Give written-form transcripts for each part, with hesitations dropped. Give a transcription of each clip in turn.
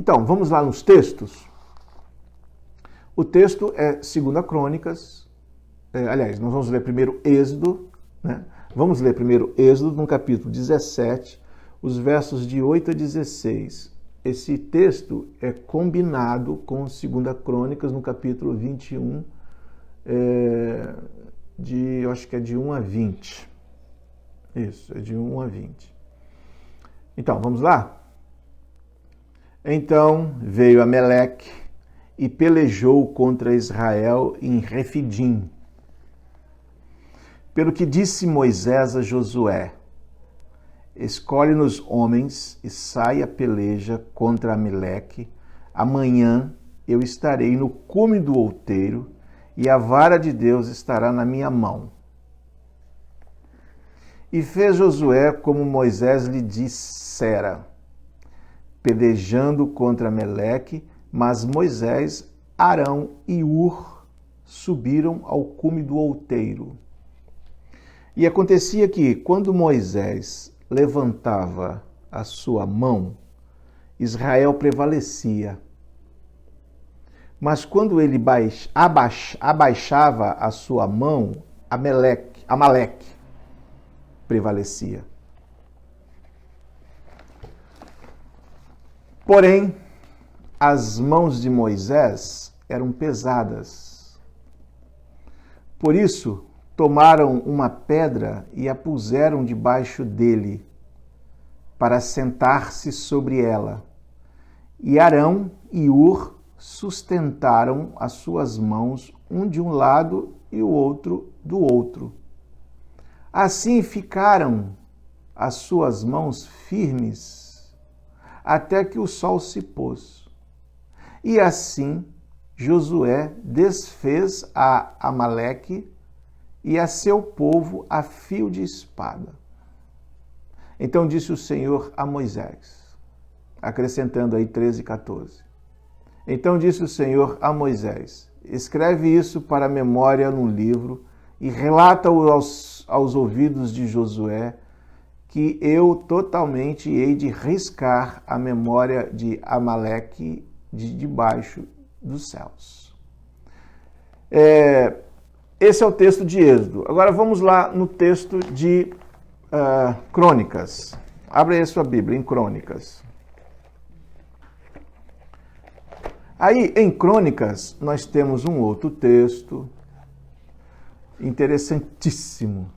Então, vamos lá nos textos. O texto é 2 Crônicas, aliás, nós vamos ler primeiro Êxodo, né? Vamos ler primeiro Êxodo, no capítulo 17, os versos de 8 a 16. Esse texto é combinado com 2 Crônicas, no capítulo 21, eu acho que é de 1 a 20. Isso, é de 1 a 20. Então, vamos lá? Então veio Ameleque e pelejou contra Israel em Refidim. Pelo que disse Moisés a Josué: escolhe-nos homens e sai a peleja contra Ameleque. Amanhã eu estarei no cume do outeiro e a vara de Deus estará na minha mão. E fez Josué como Moisés lhe dissera, pelejando contra Ameleque, mas Moisés, Arão e Hur subiram ao cume do outeiro. E acontecia que, quando Moisés levantava a sua mão, Israel prevalecia. Mas quando ele abaixava a sua mão, Amaleque prevalecia. Porém, as mãos de Moisés eram pesadas. Por isso, tomaram uma pedra e a puseram debaixo dele, para sentar-se sobre ela. E Arão e Hur sustentaram as suas mãos, um de um lado e o outro do outro. Assim ficaram as suas mãos firmes, até que o sol se pôs. E assim Josué desfez a Amaleque e a seu povo a fio de espada. Então disse o Senhor a Moisés, acrescentando aí 13 e 14. Então disse o Senhor a Moisés: escreve isso para a memória num livro e relata-o aos ouvidos de Josué, que eu totalmente hei de riscar a memória de Amaleque de debaixo dos céus. Esse é o texto de Êxodo. Agora vamos lá no texto de Crônicas. Abre aí a sua Bíblia, em Crônicas. Aí, em Crônicas, nós temos um outro texto interessantíssimo,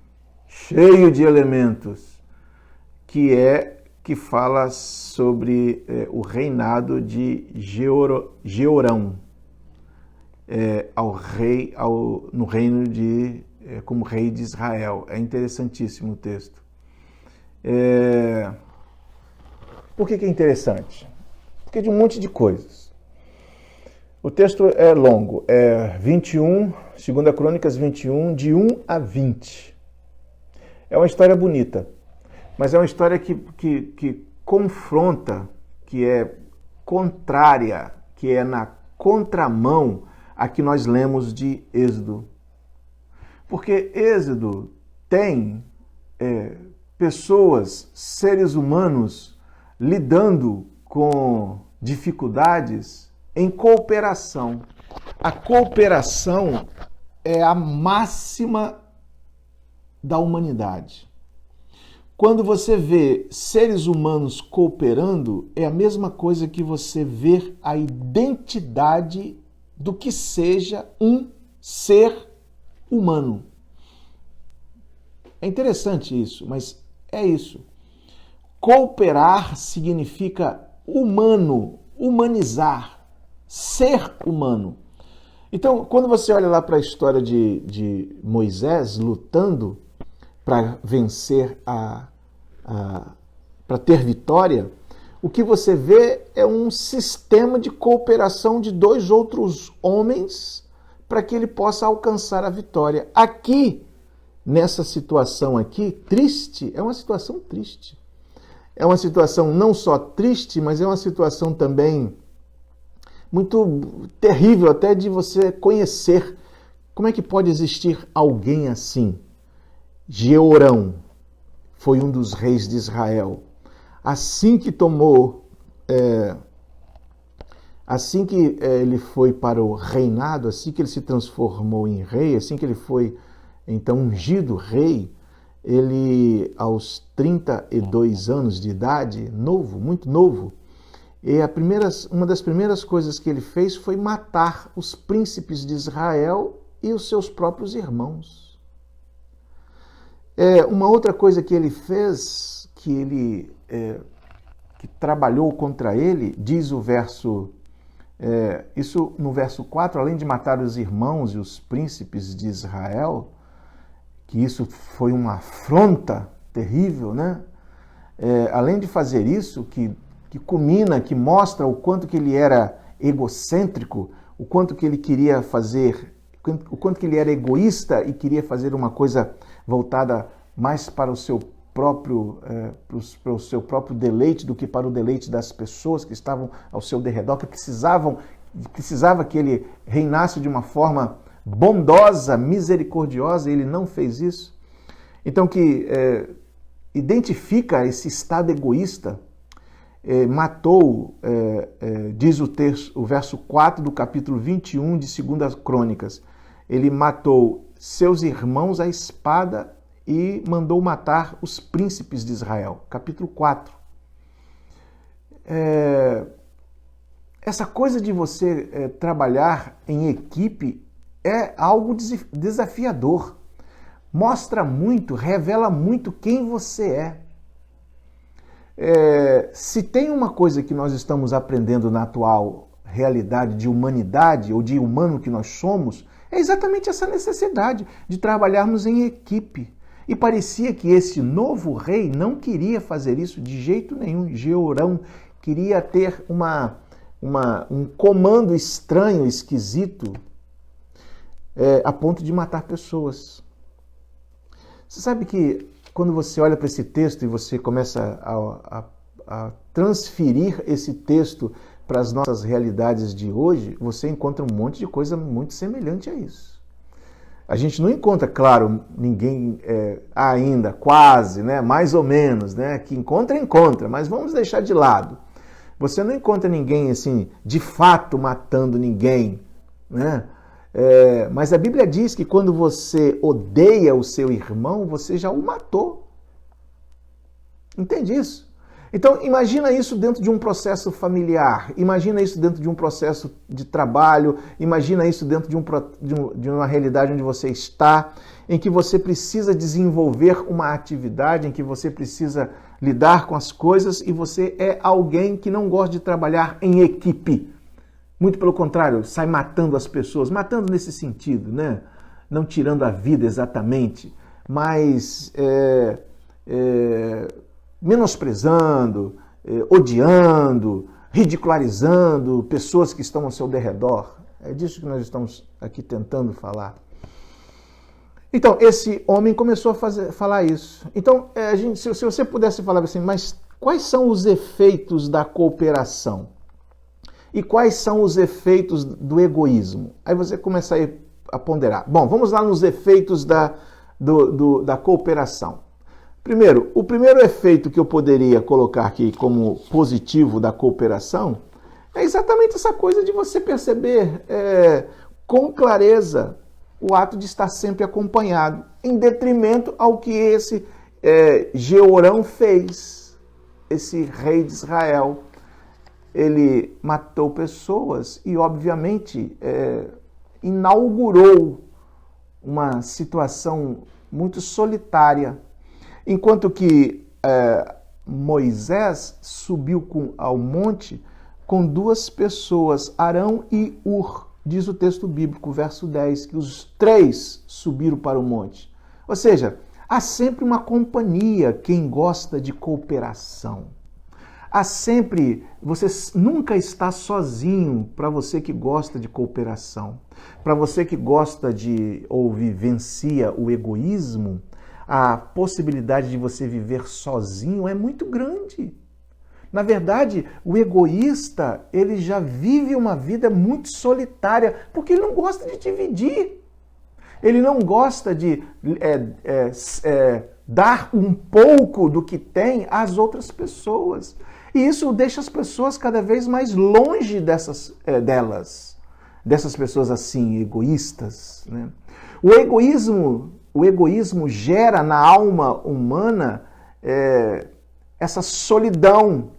cheio de elementos, que fala sobre o reinado de Jeorão, no reino como rei de Israel. É interessantíssimo o texto. Por que é interessante? Porque de um monte de coisas. O texto é longo, é 21, 2 Crônicas 21, de 1 a 20. É uma história bonita, mas é uma história que confronta, que é contrária, que é na contramão a que nós lemos de Êxodo. Porque Êxodo tem pessoas, seres humanos, lidando com dificuldades em cooperação. A cooperação é a máxima da humanidade. Quando você vê seres humanos cooperando, é a mesma coisa que você ver a identidade do que seja um ser humano. É interessante isso, mas é isso. Cooperar significa humano, humanizar, ser humano. Então, quando você olha lá para a história de Moisés lutando para vencer, para ter vitória, o que você vê é um sistema de cooperação de dois outros homens para que ele possa alcançar a vitória. Aqui, nessa situação aqui, triste, é uma situação triste. É uma situação não só triste, mas é uma situação também muito terrível até de você conhecer. Como é que pode existir alguém assim? Jeorão foi um dos reis de Israel. Assim que tomou assim que ele foi para o reinado, assim que ele se transformou em rei, assim que ele foi então ungido rei, ele aos 32 anos de idade, novo, muito novo, e uma das primeiras coisas que ele fez foi matar os príncipes de Israel e os seus próprios irmãos. Uma outra coisa que ele fez, que trabalhou contra ele, diz o verso, isso no verso 4, além de matar os irmãos e os príncipes de Israel, que isso foi uma afronta terrível, né? Além de fazer isso, que culmina, que mostra o quanto que ele era egocêntrico, o quanto que ele queria fazer, o quanto que ele era egoísta e queria fazer uma coisa voltada mais para o seu próprio deleite do que para o deleite das pessoas que estavam ao seu derredor, que precisava que ele reinasse de uma forma bondosa, misericordiosa, e ele não fez isso. Então, que identifica esse estado egoísta, matou, diz o verso 4 do capítulo 21 de 2 Crônicas, ele matou seus irmãos à espada e mandou matar os príncipes de Israel. Capítulo 4. Essa coisa de você trabalhar em equipe é algo desafiador. Mostra muito, revela muito quem você é. Se tem uma coisa que nós estamos aprendendo na atual realidade de humanidade ou de humano que nós somos, é exatamente essa necessidade de trabalharmos em equipe. E parecia que esse novo rei não queria fazer isso de jeito nenhum. Jeorão queria ter um comando estranho, esquisito, a ponto de matar pessoas. Você sabe que quando você olha para esse texto e você começa a transferir esse texto para as nossas realidades de hoje, você encontra um monte de coisa muito semelhante a isso. A gente não encontra, claro, ninguém ainda, quase, né, mais ou menos, né, que encontra, mas vamos deixar de lado. Você não encontra ninguém, assim, de fato matando ninguém, né? Mas a Bíblia diz que quando você odeia o seu irmão, você já o matou. Entende isso? Então, imagina isso dentro de um processo familiar, imagina isso dentro de um processo de trabalho, imagina isso dentro de uma realidade onde você está, em que você precisa desenvolver uma atividade, em que você precisa lidar com as coisas e você é alguém que não gosta de trabalhar em equipe. Muito pelo contrário, sai matando as pessoas, matando nesse sentido, né? Não tirando a vida exatamente, mas menosprezando, odiando, ridicularizando pessoas que estão ao seu derredor. É disso que nós estamos aqui tentando falar. Então, esse homem começou a falar isso. Então, se você pudesse falar assim, mas quais são os efeitos da cooperação? E quais são os efeitos do egoísmo? Aí você começa a ponderar. Bom, vamos lá nos efeitos da cooperação. Primeiro, o primeiro efeito que eu poderia colocar aqui como positivo da cooperação é exatamente essa coisa de você perceber com clareza o ato de estar sempre acompanhado, em detrimento ao que esse Jeorão fez, esse rei de Israel. Ele matou pessoas e, obviamente, inaugurou uma situação muito solitária. Enquanto que Moisés subiu ao monte com duas pessoas, Arão e Ur, diz o texto bíblico, verso 10, que os três subiram para o monte. Ou seja, há sempre uma companhia, quem gosta de cooperação. Há sempre, você nunca está sozinho para você que gosta de cooperação. Para você que gosta de ou vivencia o egoísmo, a possibilidade de você viver sozinho é muito grande. Na verdade, o egoísta, ele já vive uma vida muito solitária, porque ele não gosta de dividir. Ele não gosta de dar um pouco do que tem às outras pessoas. E isso deixa as pessoas cada vez mais longe dessas pessoas assim, egoístas, né? O egoísmo gera na alma humana essa solidão.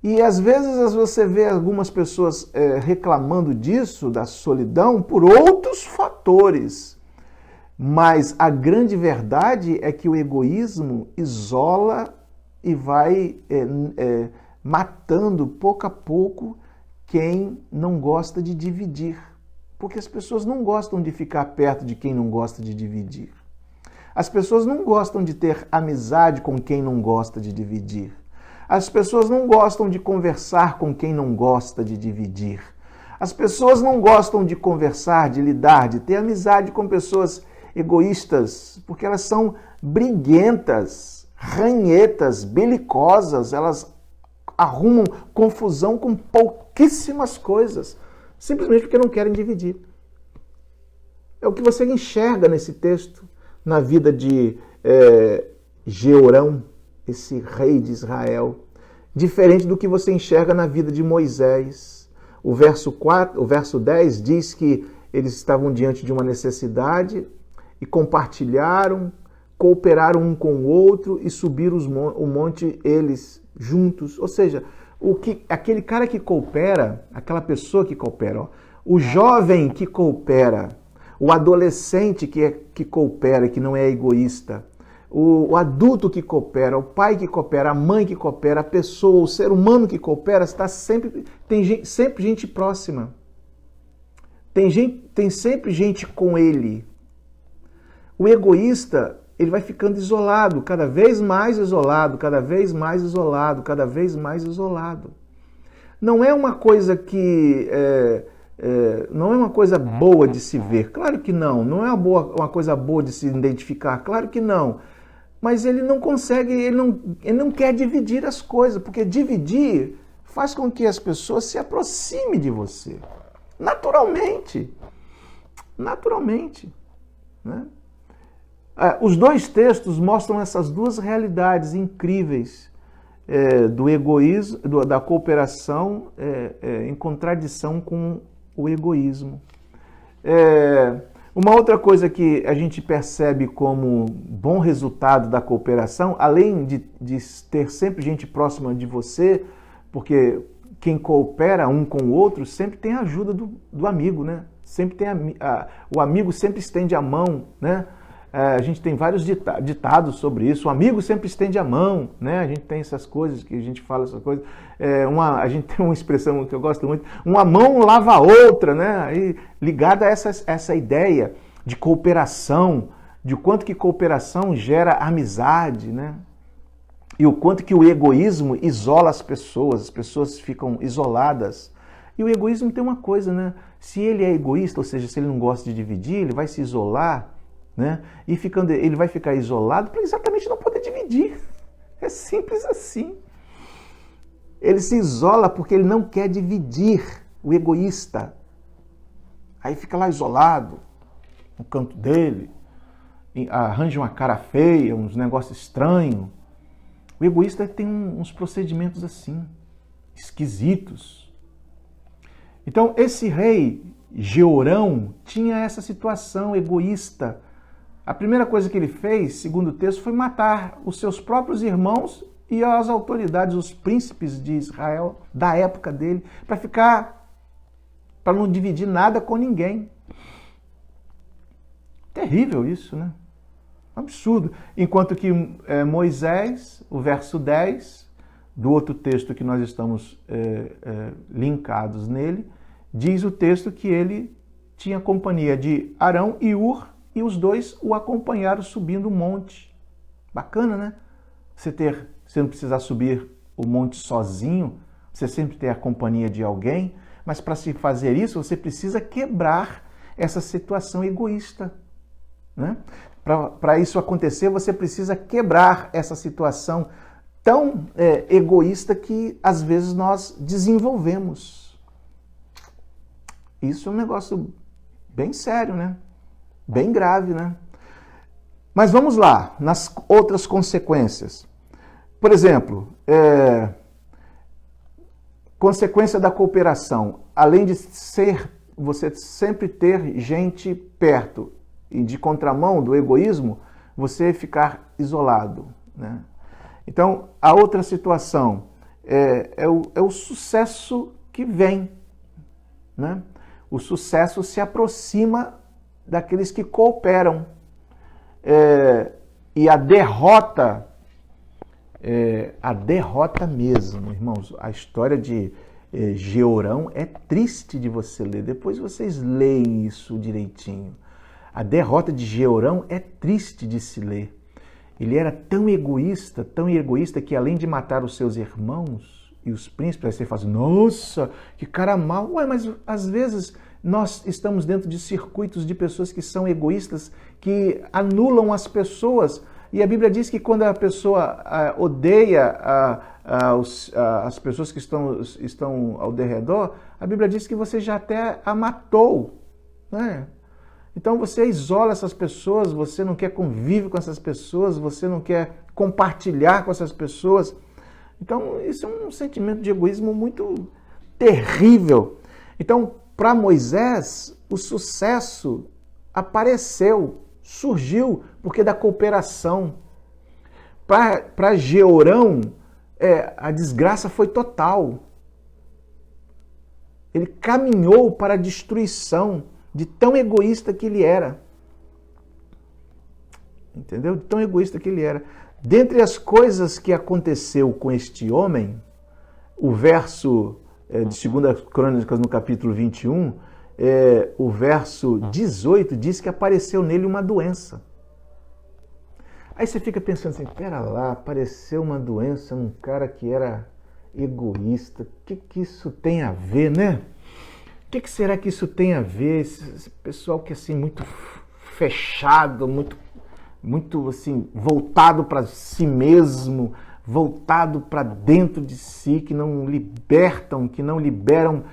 E às vezes você vê algumas pessoas reclamando disso, da solidão, por outros fatores. Mas a grande verdade é que o egoísmo isola e vai matando pouco a pouco quem não gosta de dividir. Porque as pessoas não gostam de ficar perto de quem não gosta de dividir. As pessoas não gostam de ter amizade com quem não gosta de dividir. As pessoas não gostam de conversar com quem não gosta de dividir. As pessoas não gostam de conversar, de lidar, de ter amizade com pessoas egoístas, porque elas são briguentas, ranhetas, belicosas, elas arrumam confusão com pouquíssimas coisas, simplesmente porque não querem dividir. É o que você enxerga nesse texto, na vida de Jeorão, esse rei de Israel, diferente do que você enxerga na vida de Moisés. O verso 10 diz que eles estavam diante de uma necessidade e compartilharam, cooperaram um com o outro e subiram o monte eles juntos. Ou seja, aquele cara que coopera, aquela pessoa que coopera, o jovem que coopera, o adolescente que coopera, que não é egoísta, o adulto que coopera, o pai que coopera, a mãe que coopera, a pessoa, o ser humano que coopera, tem sempre gente próxima. Tem sempre gente com ele. O egoísta, ele vai ficando isolado, cada vez mais isolado, cada vez mais isolado, cada vez mais isolado. Não é uma coisa que... não é uma coisa boa de se ver, claro que não. Não é uma coisa boa de se identificar, claro que não. Mas ele não consegue, ele não quer dividir as coisas, porque dividir faz com que as pessoas se aproximem de você. Naturalmente. Naturalmente. Né? Os dois textos mostram essas duas realidades incríveis do egoísmo, da cooperação em contradição com o egoísmo. Uma outra coisa que a gente percebe como bom resultado da cooperação, além de ter sempre gente próxima de você, porque quem coopera um com o outro sempre tem a ajuda do amigo, né? Sempre tem o amigo sempre estende a mão, né? A gente tem vários ditados sobre isso. O amigo sempre estende a mão, né? A gente tem essas coisas que a gente fala, essas coisas. A gente tem uma expressão que eu gosto muito: uma mão lava a outra, né? Aí, ligada a essa ideia de cooperação, de quanto que cooperação gera amizade, né? E o quanto que o egoísmo isola as pessoas ficam isoladas. E o egoísmo tem uma coisa, né? Se ele é egoísta, ou seja, se ele não gosta de dividir, ele vai se isolar. Né? E ele vai ficar isolado para exatamente não poder dividir. É simples assim. Ele se isola porque ele não quer dividir, o egoísta. Aí fica lá isolado, no canto dele, arranja uma cara feia, uns negócios estranhos. O egoísta tem uns procedimentos assim, esquisitos. Então, esse rei, Jeorão, tinha essa situação egoísta. A primeira coisa que ele fez, segundo o texto, foi matar os seus próprios irmãos e as autoridades, os príncipes de Israel da época dele, para não dividir nada com ninguém. Terrível isso, né? Absurdo. Enquanto que Moisés, o verso 10, do outro texto que nós estamos linkados nele, diz o texto que ele tinha companhia de Arão e Ur, e os dois o acompanharam subindo o monte. Bacana, né? Você não precisar subir o monte sozinho, você sempre ter a companhia de alguém, mas para se fazer isso, você precisa quebrar essa situação egoísta. Né? Para isso acontecer, você precisa quebrar essa situação tão egoísta que às vezes nós desenvolvemos. Isso é um negócio bem sério, né? Bem grave, né? Mas vamos lá, nas outras consequências. Por exemplo, consequência da cooperação, além de você sempre ter gente perto e de contramão do egoísmo, você ficar isolado, né? Então, a outra situação é o sucesso que vem, né? O sucesso se aproxima daqueles que cooperam. E a derrota mesmo, irmãos, a história de Georão é triste de você ler. Depois vocês leem isso direitinho. A derrota de Georão é triste de se ler. Ele era tão egoísta, que além de matar os seus irmãos e os príncipes, aí você fala assim, nossa, que cara mau. Ué, mas às vezes nós estamos dentro de circuitos de pessoas que são egoístas, que anulam as pessoas. E a Bíblia diz que quando a pessoa odeia as pessoas que estão ao derredor, a Bíblia diz que você já até a matou, né? Então você isola essas pessoas, você não quer conviver com essas pessoas, você não quer compartilhar com essas pessoas. Então isso é um sentimento de egoísmo muito terrível. Então, para Moisés, o sucesso apareceu, surgiu, porque da cooperação. Para Georão, a desgraça foi total. Ele caminhou para a destruição, de tão egoísta que ele era. Entendeu? De tão egoísta que ele era. Dentre as coisas que aconteceu com este homem, o verso de 2 Crônicas, no capítulo 21, o verso 18 diz que apareceu nele uma doença. Aí você fica pensando assim, pera lá, apareceu uma doença num cara que era egoísta. O que isso tem a ver, né? O que será que isso tem a ver? Esse pessoal que é assim, muito fechado, muito assim, voltado para si mesmo, voltado para dentro de si, que não libertam, que não liberam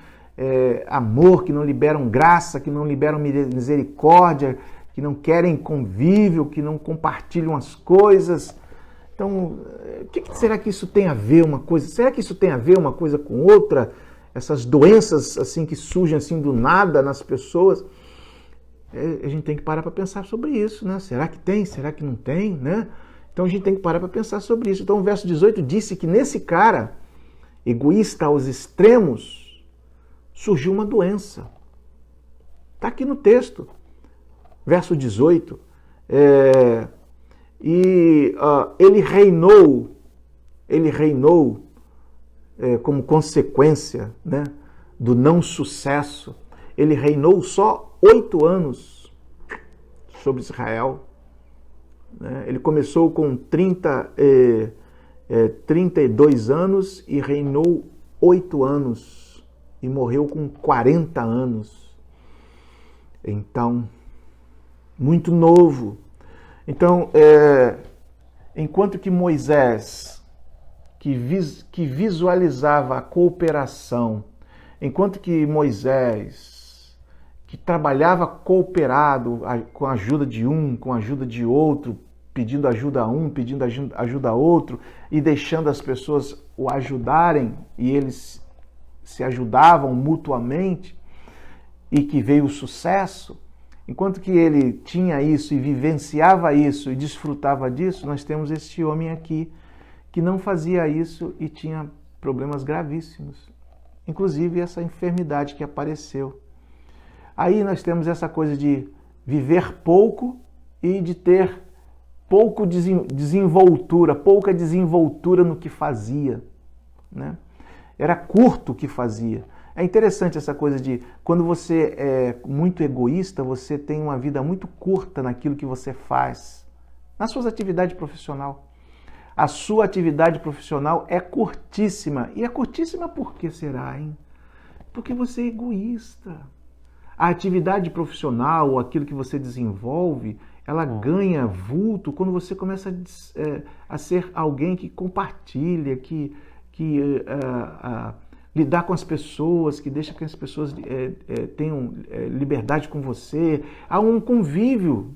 amor, que não liberam graça, que não liberam misericórdia, que não querem convívio, que não compartilham as coisas. Então, o que será que isso tem a ver uma coisa? Será que isso tem a ver uma coisa com outra? Essas doenças assim que surgem assim do nada nas pessoas, a gente tem que parar para pensar sobre isso, né? Será que tem? Será que não tem, né? Então a gente tem que parar para pensar sobre isso. Então o verso 18 disse que nesse cara, egoísta aos extremos, surgiu uma doença. Está aqui no texto, verso 18. Ele reinou como consequência, né, do não sucesso. Ele reinou só 8 anos sobre Israel. Né? Ele começou com 32 anos e reinou 8 anos e morreu com 40 anos. Então, muito novo. Então, enquanto que Moisés, que visualizava a cooperação, enquanto que Moisés, que trabalhava cooperado, com a ajuda de um, com a ajuda de outro, pedindo ajuda a um, pedindo ajuda a outro, e deixando as pessoas o ajudarem, e eles se ajudavam mutuamente, e que veio o sucesso, enquanto que ele tinha isso e vivenciava isso e desfrutava disso, nós temos este homem aqui, que não fazia isso e tinha problemas gravíssimos, inclusive essa enfermidade que apareceu. Aí nós temos essa coisa de viver pouco e de ter pouca desenvoltura no que fazia, né? Era curto o que fazia. É interessante essa coisa de, quando você é muito egoísta, você tem uma vida muito curta naquilo que você faz, na sua atividade profissional. A sua atividade profissional é curtíssima. E é curtíssima por que será, hein? Porque você é egoísta. A atividade profissional, ou aquilo que você desenvolve, ela ganha vulto quando você começa a ser alguém que compartilha, que lidar com as pessoas, que deixa que as pessoas tenham liberdade com você. Há um convívio.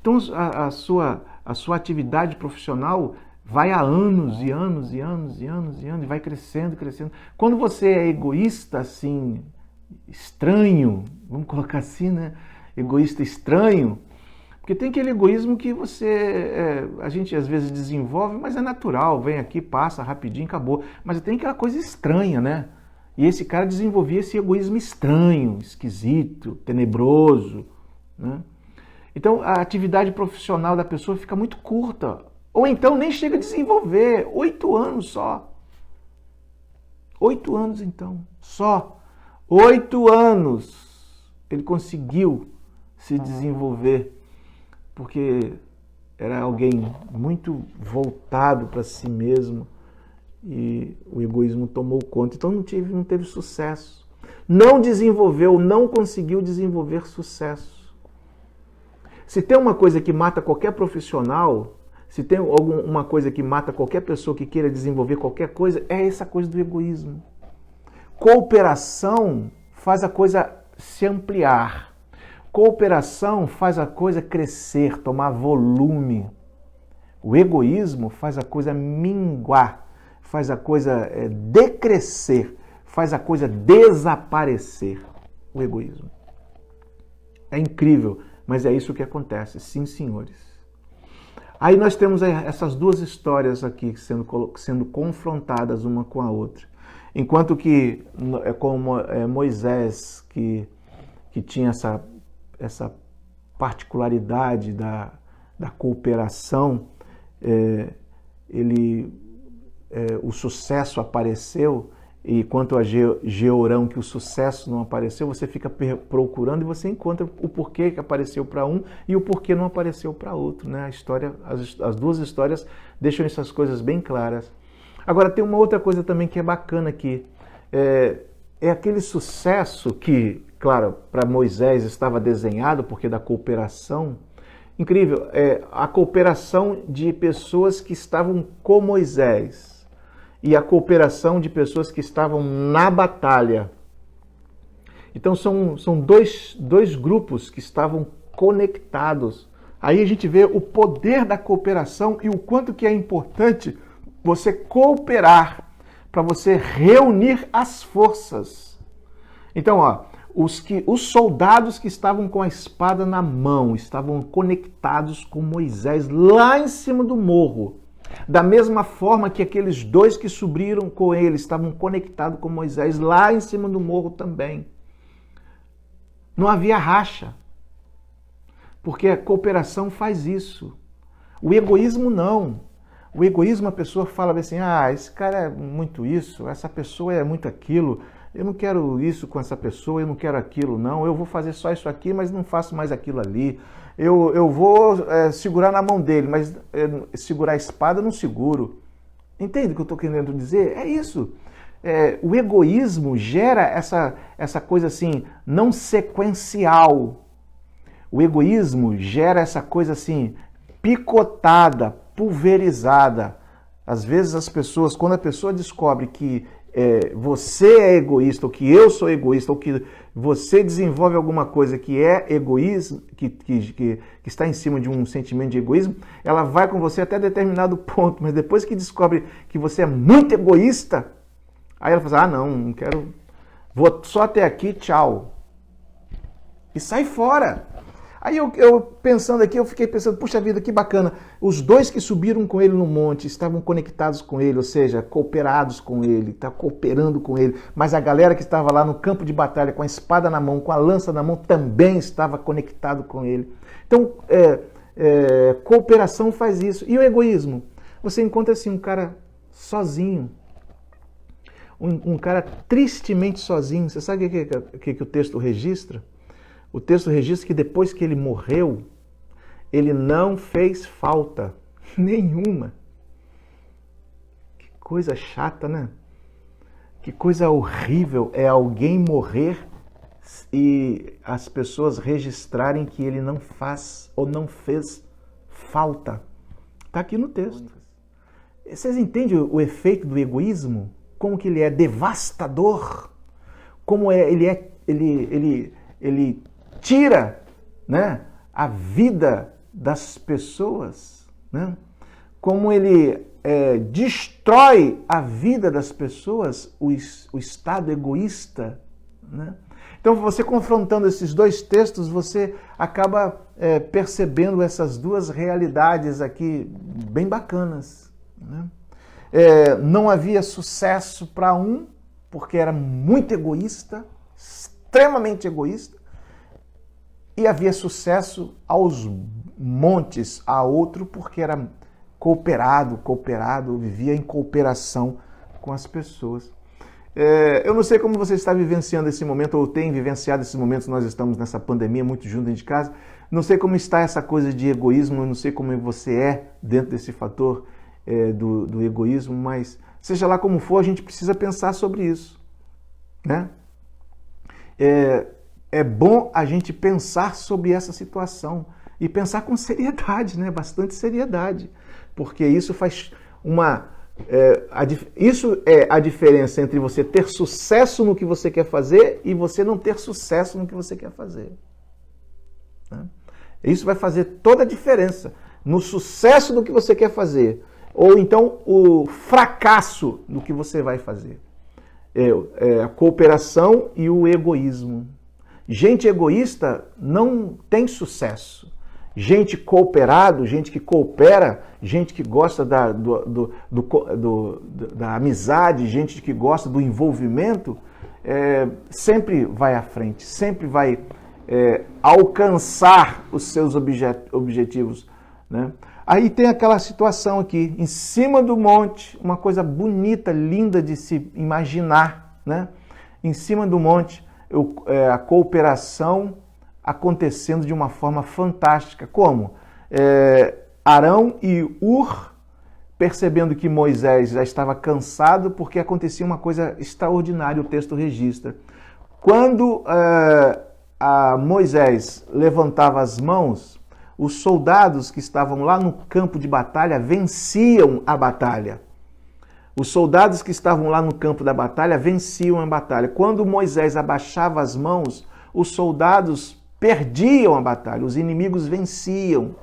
Então, a sua atividade profissional vai há anos e anos e anos e anos e anos e vai crescendo, crescendo. Quando você é egoísta, assim, estranho, vamos colocar assim, né? Egoísta estranho, porque tem aquele egoísmo que a gente às vezes desenvolve, mas é natural, vem aqui, passa rapidinho, acabou. Mas tem aquela coisa estranha, né? E esse cara desenvolvia esse egoísmo estranho, esquisito, tenebroso, né? Então a atividade profissional da pessoa fica muito curta. Ou então nem chega a desenvolver. 8 anos só. 8 anos então, só. 8 anos ele conseguiu se desenvolver. Porque era alguém muito voltado para si mesmo e o egoísmo tomou conta. Então não teve sucesso. Não desenvolveu, não conseguiu desenvolver sucesso. Se tem uma coisa que mata qualquer profissional, se tem alguma coisa que mata qualquer pessoa que queira desenvolver qualquer coisa, é essa coisa do egoísmo. Cooperação faz a coisa se ampliar. Cooperação faz a coisa crescer, tomar volume. O egoísmo faz a coisa minguar, faz a coisa decrescer, faz a coisa desaparecer. O egoísmo. É incrível, mas é isso que acontece, sim, senhores. Aí nós temos essas duas histórias aqui sendo confrontadas uma com a outra. Enquanto que como Moisés, que tinha essa particularidade da cooperação, o sucesso apareceu, e quanto a Georão, que o sucesso não apareceu, você fica procurando e você encontra o porquê que apareceu para um e o porquê não apareceu para outro, né? A história, as duas histórias deixam essas coisas bem claras. Agora tem uma outra coisa também que é bacana aqui, é aquele sucesso que, claro, para Moisés estava desenhado porque da cooperação. Incrível, a cooperação de pessoas que estavam com Moisés e a cooperação de pessoas que estavam na batalha. Então são dois grupos que estavam conectados. Aí a gente vê o poder da cooperação e o quanto que é importante você cooperar para você reunir as forças. Então, os soldados que estavam com a espada na mão estavam conectados com Moisés lá em cima do morro. Da mesma forma que aqueles dois que subiram com ele estavam conectados com Moisés lá em cima do morro também. Não havia racha. Porque a cooperação faz isso. O egoísmo não. O egoísmo, a pessoa fala assim, esse cara é muito isso, essa pessoa é muito aquilo, eu não quero isso com essa pessoa, eu não quero aquilo, não, eu vou fazer só isso aqui, mas não faço mais aquilo ali. Eu vou segurar na mão dele, mas segurar a espada eu não seguro. Entende o que eu estou querendo dizer? É isso. O egoísmo gera essa coisa assim, não sequencial. O egoísmo gera essa coisa assim, picotada, pulverizada. Às vezes as pessoas, quando a pessoa descobre que você é egoísta, ou que eu sou egoísta, ou que você desenvolve alguma coisa que é egoísmo, que está em cima de um sentimento de egoísmo, ela vai com você até determinado ponto, mas depois que descobre que você é muito egoísta, aí ela fala, não quero, vou só até aqui, tchau. E sai fora. Aí eu pensando aqui, eu fiquei pensando, puxa vida, que bacana. Os dois que subiram com ele no monte estavam conectados com ele, ou seja, cooperados com ele, tá cooperando com ele. Mas a galera que estava lá no campo de batalha com a espada na mão, com a lança na mão, também estava conectado com ele. Então, cooperação faz isso. E o egoísmo? Você encontra assim um cara sozinho, um cara tristemente sozinho. Você sabe o que o texto registra? O texto registra que depois que ele morreu, ele não fez falta nenhuma. Que coisa chata, né? Que coisa horrível é alguém morrer e as pessoas registrarem que ele não faz ou não fez falta. Está aqui no texto. Vocês entendem o efeito do egoísmo? Como que ele é devastador? Como ele tira, né, a vida das pessoas, né? Como ele destrói a vida das pessoas, o estado egoísta, né? Então, você confrontando esses dois textos, você acaba percebendo essas duas realidades aqui bem bacanas, né? Não havia sucesso para um, porque era muito egoísta, extremamente egoísta, e havia sucesso aos montes a outro, porque era cooperado, vivia em cooperação com as pessoas. Eu não sei como você está vivenciando esse momento, ou tem vivenciado esses momentos, nós estamos nessa pandemia muito juntos dentro de casa, não sei como está essa coisa de egoísmo, eu não sei como você é dentro desse fator do egoísmo, mas seja lá como for, a gente precisa pensar sobre isso, né? É bom a gente pensar sobre essa situação e pensar com seriedade, né? Bastante seriedade, porque isso faz isso é a diferença entre você ter sucesso no que você quer fazer e você não ter sucesso no que você quer fazer, né? Isso vai fazer toda a diferença no sucesso do que você quer fazer, ou então o fracasso do que você vai fazer. A cooperação e o egoísmo. Gente egoísta não tem sucesso. Gente cooperado, gente que coopera, gente que gosta da amizade, gente que gosta do envolvimento, sempre vai à frente, sempre vai alcançar os seus objetivos, né? Aí tem aquela situação aqui, em cima do monte, uma coisa bonita, linda de se imaginar, né? Em cima do monte, a cooperação acontecendo de uma forma fantástica. Como? Arão e Hur, percebendo que Moisés já estava cansado, porque acontecia uma coisa extraordinária, o texto registra. Quando Moisés levantava as mãos, os soldados que estavam lá no campo de batalha venciam a batalha. Os soldados que estavam lá no campo da batalha venciam a batalha. Quando Moisés abaixava as mãos, os soldados perdiam a batalha, os inimigos venciam.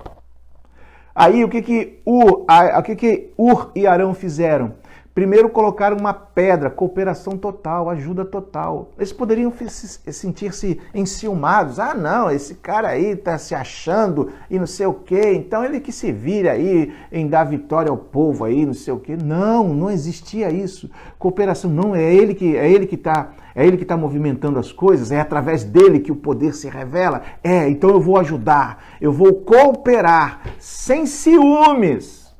Aí o que Hur e Arão fizeram? Primeiro colocaram uma pedra, cooperação total, ajuda total. Eles poderiam sentir-se enciumados. Ah, não, esse cara aí está se achando e não sei o quê, então ele que se vire aí em dar vitória ao povo aí, não sei o quê. Não, não existia isso. Cooperação não, é ele que está movimentando as coisas, é através dele que o poder se revela. Então eu vou ajudar, eu vou cooperar sem ciúmes.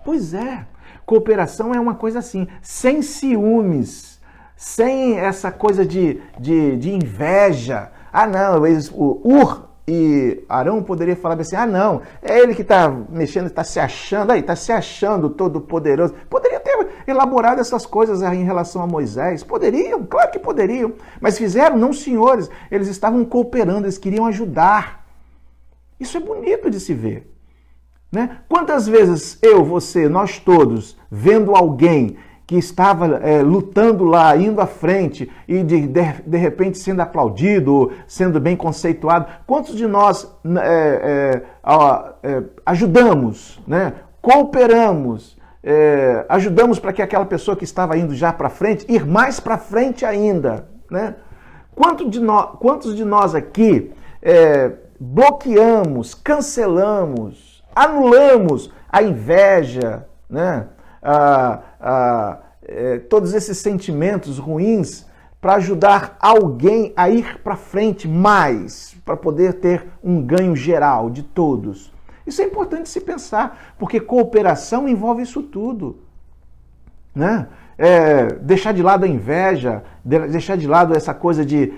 Pois é. Cooperação é uma coisa assim, sem ciúmes, sem essa coisa de inveja. Ah, não, o Hur e Arão poderia falar assim, ah, não, é ele que está mexendo, está se achando todo poderoso. Poderia ter elaborado essas coisas em relação a Moisés. Poderiam, claro que poderiam, mas fizeram, não, senhores. Eles estavam cooperando, eles queriam ajudar. Isso é bonito de se ver, né? Quantas vezes você, nós todos, vendo alguém que estava lutando lá, indo à frente e de repente sendo aplaudido, sendo bem conceituado, quantos de nós ajudamos, né? Cooperamos, ajudamos para que aquela pessoa que estava indo já para frente, ir mais para frente ainda, né? Quantos de nós aqui bloqueamos, cancelamos, anulamos a inveja, né? Todos esses sentimentos ruins para ajudar alguém a ir para frente mais, para poder ter um ganho geral de todos. Isso é importante se pensar, porque cooperação envolve isso tudo, né? Deixar de lado a inveja, deixar de lado essa coisa de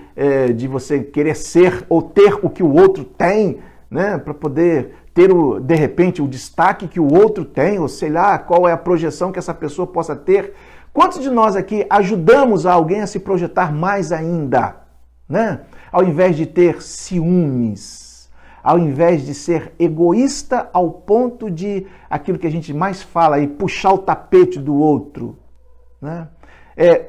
você querer ser ou ter o que o outro tem, né? Para poder ter, de repente, o destaque que o outro tem, ou sei lá, qual é a projeção que essa pessoa possa ter. Quantos de nós aqui ajudamos alguém a se projetar mais ainda, né? Ao invés de ter ciúmes, ao invés de ser egoísta ao ponto de, aquilo que a gente mais fala aí, puxar o tapete do outro, né?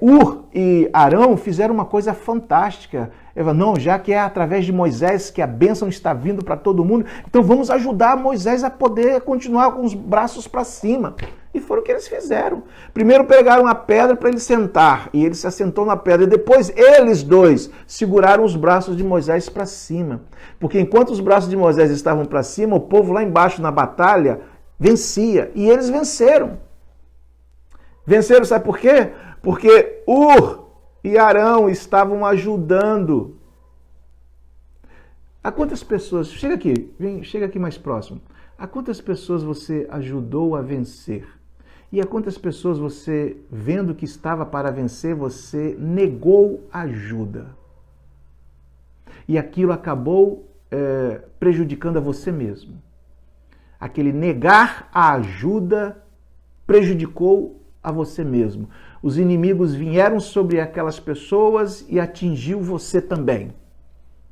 Hur e Arão fizeram uma coisa fantástica. Não, já que é através de Moisés que a bênção está vindo para todo mundo, então vamos ajudar Moisés a poder continuar com os braços para cima. E foi o que eles fizeram. Primeiro pegaram a pedra para ele sentar, e ele se assentou na pedra. E depois eles dois seguraram os braços de Moisés para cima. Porque enquanto os braços de Moisés estavam para cima, o povo lá embaixo na batalha vencia. E eles venceram. Venceram, sabe por quê? Porque Ur e Arão estavam ajudando. A quantas pessoas... chega aqui mais próximo. A quantas pessoas você ajudou a vencer? E a quantas pessoas você, vendo que estava para vencer, você negou ajuda? E aquilo acabou prejudicando a você mesmo. Aquele negar a ajuda prejudicou a você mesmo. Os inimigos vieram sobre aquelas pessoas e atingiu você também.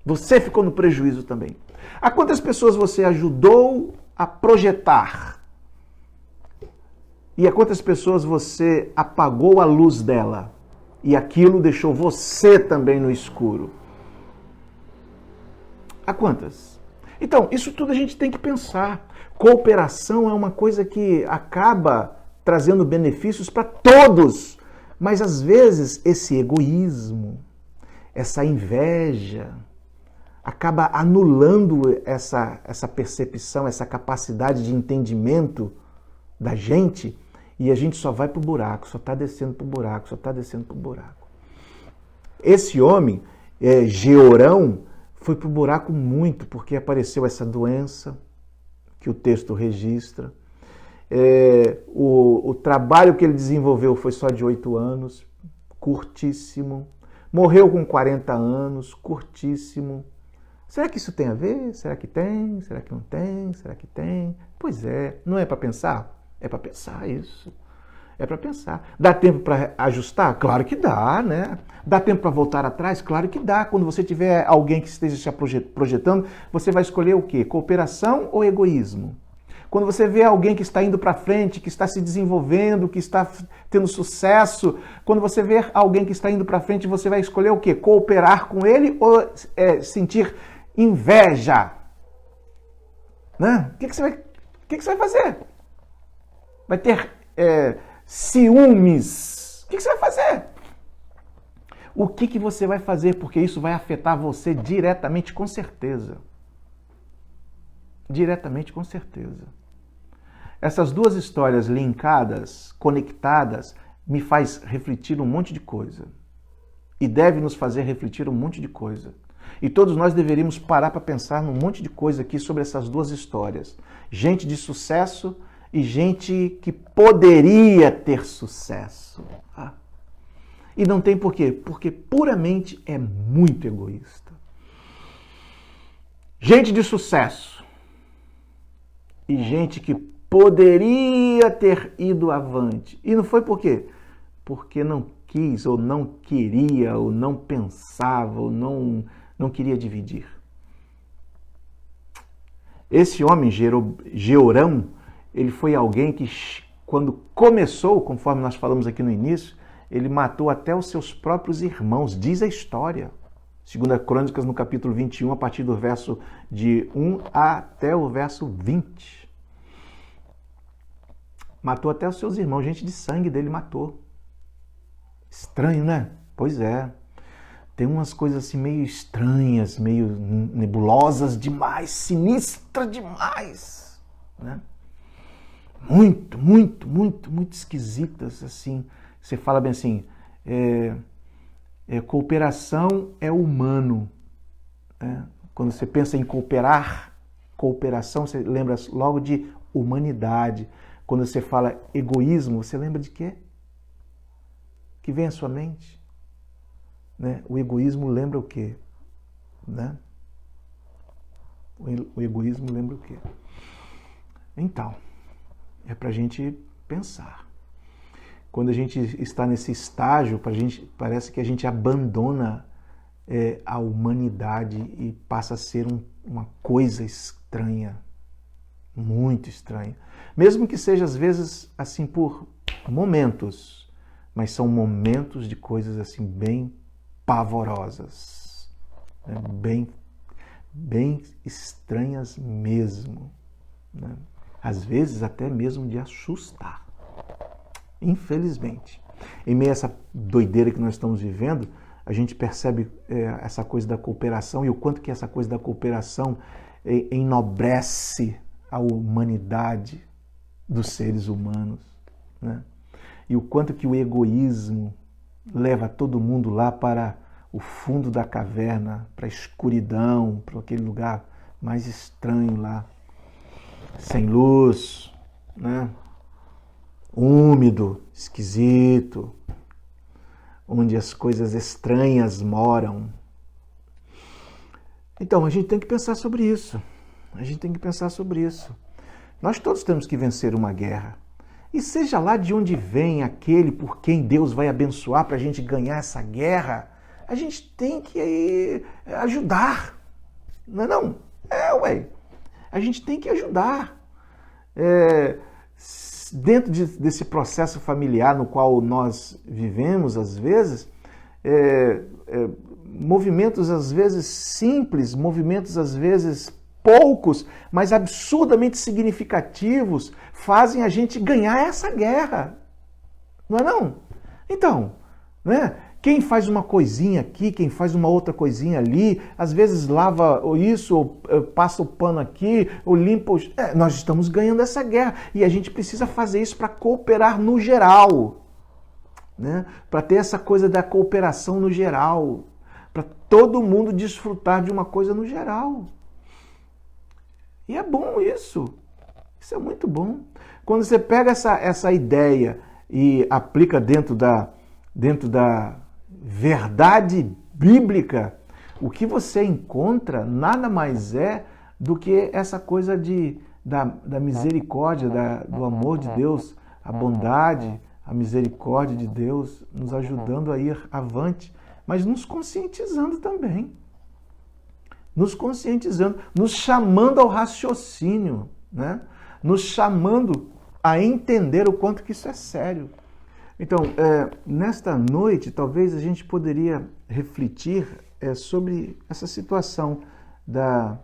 Você ficou no prejuízo também. A quantas pessoas você ajudou a projetar? E a quantas pessoas você apagou a luz dela? E aquilo deixou você também no escuro? A quantas? Então, isso tudo a gente tem que pensar. Cooperação é uma coisa que acaba trazendo benefícios para todos. Mas às vezes esse egoísmo, essa inveja, acaba anulando essa percepção, essa capacidade de entendimento da gente, e a gente só vai para o buraco, só está descendo para o buraco, só está descendo para o buraco. Esse homem, Georão, foi para o buraco muito, porque apareceu essa doença que o texto registra. O trabalho que ele desenvolveu foi só de 8 anos, curtíssimo. Morreu com 40 anos, curtíssimo. Será que isso tem a ver? Será que tem? Será que não tem? Será que tem? Pois é, não é para pensar? É para pensar isso. É para pensar. Dá tempo para ajustar? Claro que dá, né? Dá tempo para voltar atrás? Claro que dá. Quando você tiver alguém que esteja se projetando, você vai escolher o quê? Cooperação ou egoísmo? Quando você vê alguém que está indo para frente, que está se desenvolvendo, que está tendo sucesso, quando você vê alguém que está indo para frente, você vai escolher o quê? Cooperar com ele ou sentir inveja? Né? O que você vai fazer? Vai ter ciúmes? O que você vai fazer? O que você vai fazer? Porque isso vai afetar você diretamente, com certeza. Diretamente, com certeza. Essas duas histórias linkadas, conectadas, me faz refletir um monte de coisa. E deve nos fazer refletir um monte de coisa. E todos nós deveríamos parar para pensar num monte de coisa aqui sobre essas duas histórias. Gente de sucesso e gente que poderia ter sucesso. E não tem por quê? Porque puramente é muito egoísta. Gente de sucesso e gente que poderia ter ido avante. E não foi por quê? Porque não quis, ou não queria, ou não pensava, ou não queria dividir. Esse homem, Georão, ele foi alguém que, quando começou, conforme nós falamos aqui no início, ele matou até os seus próprios irmãos, diz a história. 2 Crônicas, no capítulo 21, a partir do verso de 1 até o verso 20. Matou até os seus irmãos, gente de sangue dele matou. Estranho, né? Pois é. Tem umas coisas assim meio estranhas, meio nebulosas demais, sinistra demais, né? Muito, muito, muito, muito esquisitas, assim. Você fala bem assim, cooperação é humano. Né? Quando você pensa em cooperação, você lembra logo de humanidade. Quando você fala egoísmo, você lembra de quê? Que vem à sua mente? Né? O egoísmo lembra o quê? Né? O egoísmo lembra o quê? Então, é para a gente pensar. Quando a gente está nesse estágio, parece que a gente abandona a humanidade e passa a ser uma coisa estranha, muito estranha. Mesmo que seja, às vezes, assim, por momentos, mas são momentos de coisas assim bem pavorosas, né? bem estranhas mesmo, né? Às vezes até mesmo de assustar. Infelizmente. Em meio a essa doideira que nós estamos vivendo, a gente percebe essa coisa da cooperação e o quanto que essa coisa da cooperação enobrece a humanidade dos seres humanos, né? E o quanto que o egoísmo leva todo mundo lá para o fundo da caverna, para a escuridão, para aquele lugar mais estranho lá, sem luz, né? Úmido, esquisito, onde as coisas estranhas moram. Então, a gente tem que pensar sobre isso. A gente tem que pensar sobre isso. Nós todos temos que vencer uma guerra. E seja lá de onde vem aquele por quem Deus vai abençoar para a gente ganhar essa guerra, a gente tem que ajudar. Não é não? A gente tem que ajudar. Dentro desse processo familiar no qual nós vivemos, às vezes, movimentos às vezes simples, movimentos às vezes poucos, mas absurdamente significativos, fazem a gente ganhar essa guerra. Não é não? Então, né? Quem faz uma coisinha aqui, quem faz uma outra coisinha ali, às vezes lava isso, ou passa o pano aqui, ou limpa os... nós estamos ganhando essa guerra e a gente precisa fazer isso para cooperar no geral, né? Para ter essa coisa da cooperação no geral, para todo mundo desfrutar de uma coisa no geral. E é bom isso. Isso é muito bom. Quando você pega essa ideia e aplica dentro da verdade bíblica, o que você encontra nada mais é do que essa coisa da misericórdia, do amor de Deus, a bondade, a misericórdia de Deus nos ajudando a ir avante, mas nos conscientizando também. Nos conscientizando, nos chamando ao raciocínio, né? Nos chamando a entender o quanto que isso é sério. Então, nesta noite, talvez a gente poderia refletir sobre essa situação da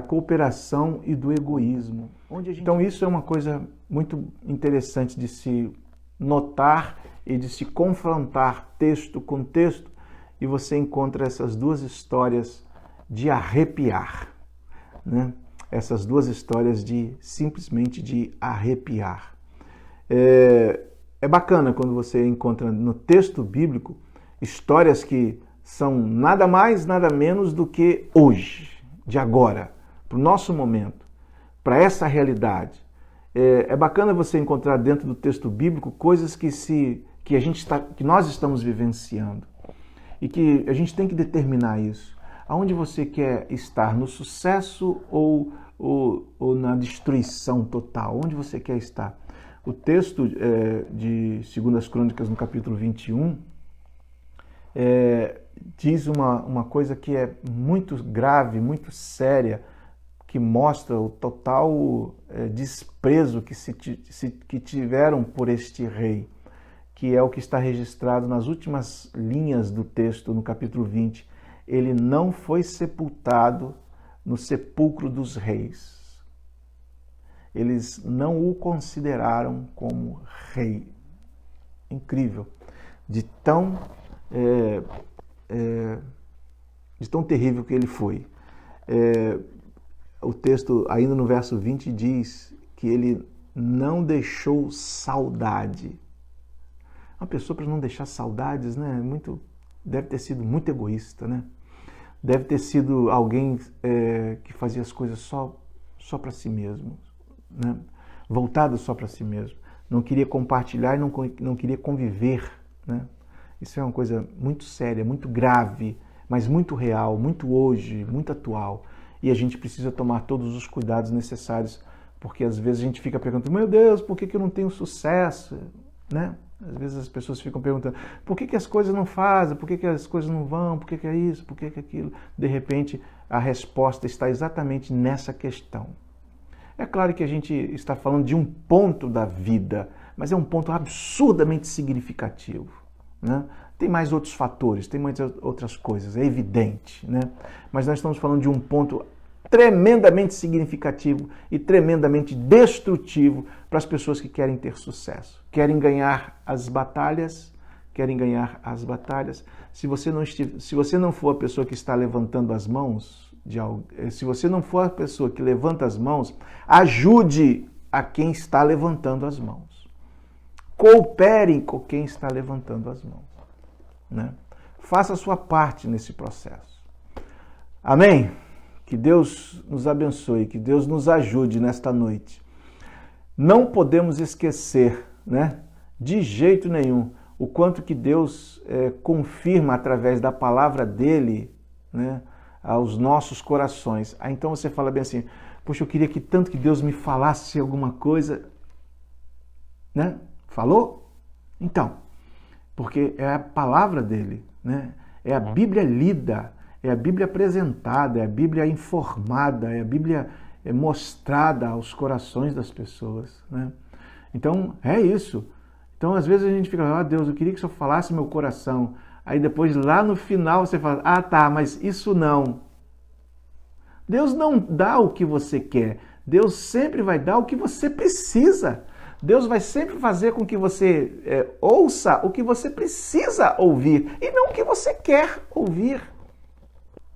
cooperação e do egoísmo. Então, isso é uma coisa muito interessante de se notar e de se confrontar texto com texto, e você encontra essas duas histórias de arrepiar, né? Essas duas histórias simplesmente de arrepiar. É bacana quando você encontra no texto bíblico histórias que são nada mais, nada menos do que hoje, de agora, para o nosso momento, para essa realidade. É bacana você encontrar dentro do texto bíblico coisas que nós estamos vivenciando e que a gente tem que determinar isso. Aonde você quer estar, no sucesso ou na destruição total? Onde você quer estar? O texto de 2 Crônicas, no capítulo 21, diz uma coisa que é muito grave, muito séria, que mostra o total desprezo que tiveram por este rei, que é o que está registrado nas últimas linhas do texto, no capítulo 20. Ele não foi sepultado no sepulcro dos reis. Eles não o consideraram como rei. Incrível. De tão terrível que ele foi. O texto, ainda no verso 20, diz que ele não deixou saudade. Uma pessoa, para não deixar saudades, né, deve ter sido muito egoísta, né? Deve ter sido alguém que fazia as coisas só para si mesmo, né? Voltado só para si mesmo. Não queria compartilhar e não queria conviver, né? Isso é uma coisa muito séria, muito grave, mas muito real, muito hoje, muito atual. E a gente precisa tomar todos os cuidados necessários, porque às vezes a gente fica perguntando, meu Deus, por que eu não tenho sucesso? Né? Às vezes as pessoas ficam perguntando, por que as coisas não fazem? Por que as coisas não vão? Por que é isso? Por que é aquilo? De repente, a resposta está exatamente nessa questão. É claro que a gente está falando de um ponto da vida, mas é um ponto absurdamente significativo, né? Tem mais outros fatores, tem mais outras coisas, é evidente, né? Mas nós estamos falando de um ponto tremendamente significativo e tremendamente destrutivo para as pessoas que querem ter sucesso. querem ganhar as batalhas, querem ganhar as batalhas. Se você não for a pessoa que está levantando as mãos, se você não for a pessoa que levanta as mãos, ajude a quem está levantando as mãos. Coopere com quem está levantando as mãos, né? Faça a sua parte nesse processo. Amém? Que Deus nos abençoe, que Deus nos ajude nesta noite. Não podemos esquecer, né, de jeito nenhum, o quanto que Deus confirma através da palavra dele, né, aos nossos corações. Aí então você fala bem assim, poxa, eu queria que tanto que Deus me falasse alguma coisa, né? Falou? Então, porque é a palavra dele, né? É a Bíblia lida, é a Bíblia apresentada, é a Bíblia informada, é a Bíblia mostrada aos corações das pessoas, né? Então, é isso. Então, às vezes a gente fica, ah, Deus, eu queria que o Senhor falasse meu coração. Aí depois, lá no final, você fala, ah, tá, mas isso não. Deus não dá o que você quer. Deus sempre vai dar o que você precisa. Deus vai sempre fazer com que você ouça o que você precisa ouvir e não o que você quer ouvir,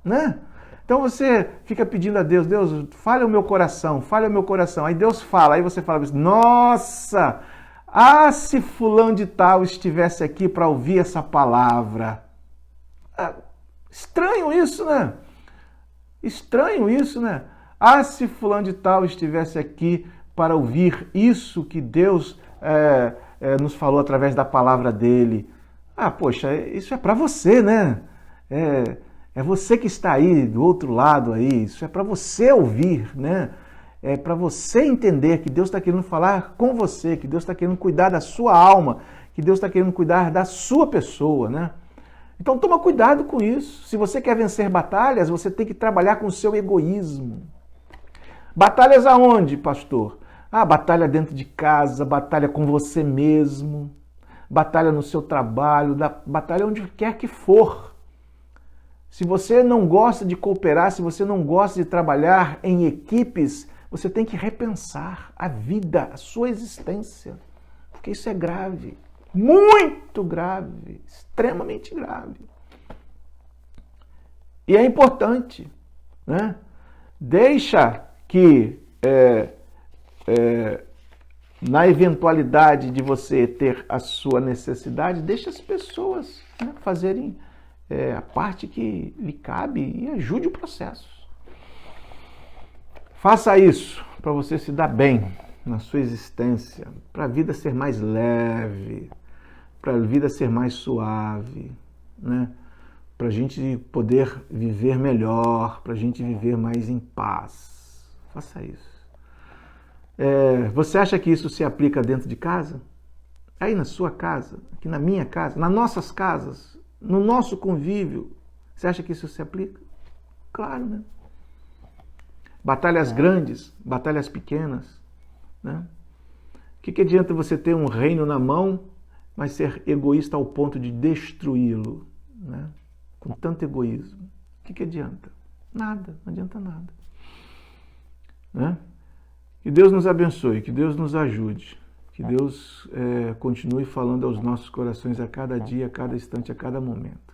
né? Então você fica pedindo a Deus, Deus, fale o meu coração, fale o meu coração. Aí Deus fala, aí você fala, nossa, se fulano de tal estivesse aqui para ouvir essa palavra. Estranho isso, né? Estranho isso, né? Se fulano de tal estivesse aqui para ouvir isso que Deus nos falou através da palavra dele. Poxa, isso é para você, né? É você que está aí do outro lado aí, isso é para você ouvir, né? É para você entender que Deus está querendo falar com você, que Deus está querendo cuidar da sua alma, que Deus está querendo cuidar da sua pessoa, né? Então toma cuidado com isso. Se você quer vencer batalhas, você tem que trabalhar com o seu egoísmo. Batalhas aonde, pastor? Batalha dentro de casa, batalha com você mesmo, batalha no seu trabalho, batalha onde quer que for. Se você não gosta de cooperar, se você não gosta de trabalhar em equipes, você tem que repensar a vida, a sua existência. Porque isso é grave, muito grave, extremamente grave. E é importante, né? Deixa que, na eventualidade de você ter a sua necessidade, deixa as pessoas, né, fazerem a parte que lhe cabe e ajude o processo. Faça isso para você se dar bem na sua existência, para a vida ser mais leve, para a vida ser mais suave, né? Para a gente poder viver melhor, para a gente viver mais em paz. Faça isso. Você acha que isso se aplica dentro de casa? Aí na sua casa, aqui na minha casa, nas nossas casas, no nosso convívio, você acha que isso se aplica? Claro, né? Batalhas grandes, batalhas pequenas, né? O que adianta você ter um reino na mão, mas ser egoísta ao ponto de destruí-lo, né? Com tanto egoísmo. O que adianta? Nada, não adianta nada, né? Que Deus nos abençoe, que Deus nos ajude, que Deus continue falando aos nossos corações a cada dia, a cada instante, a cada momento.